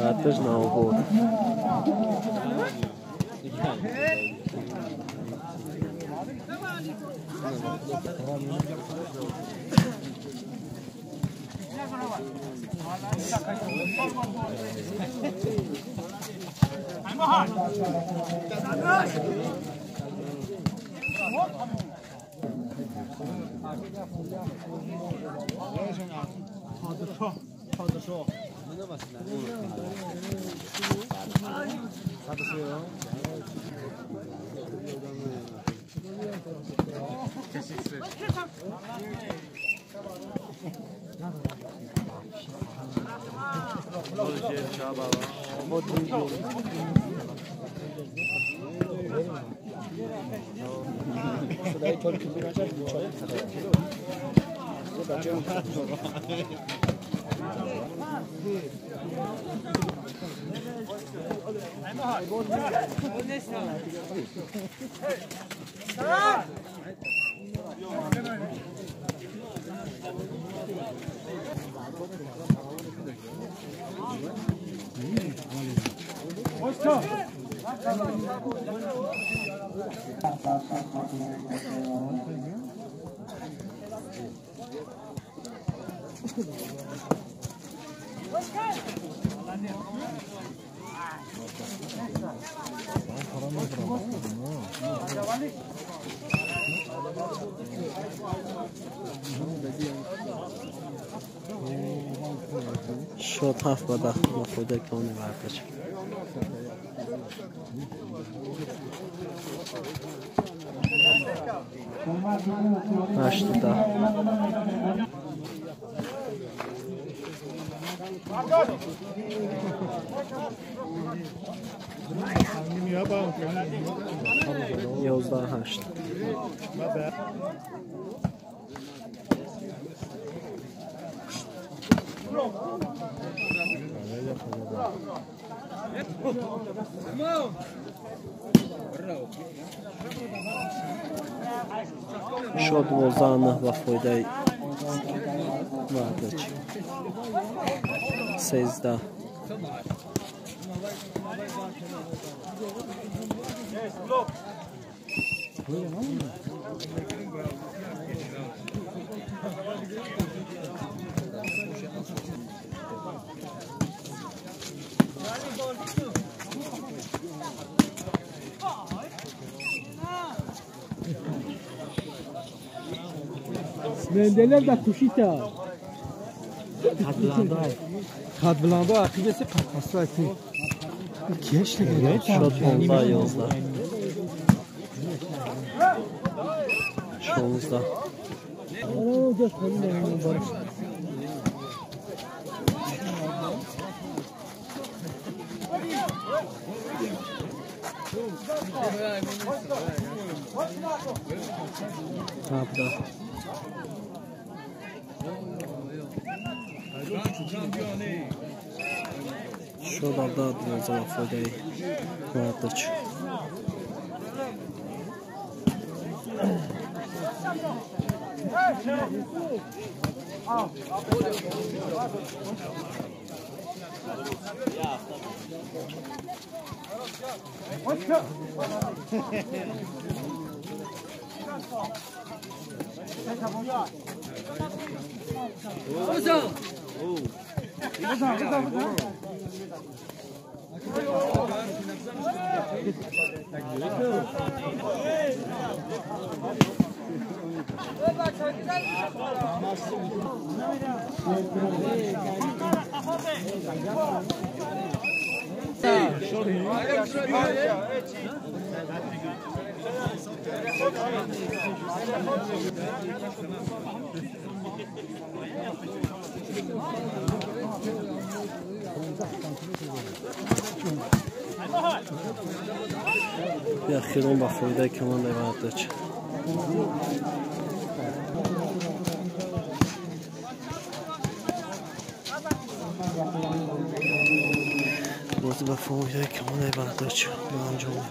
Ateş ne oldu? شد هفت بدخ ما خوده کنی بردش هشت ده یازده هشت شد وزانه و فایده وردش 13 Mendeler de kuşita. Kadblanda akıbesi patması var. Keşke de. شد 15 11 16 17 شد داد موضوع فایده وردش Bir axiron با فایده کمان وردش بازی با فایده کمان وردش انجام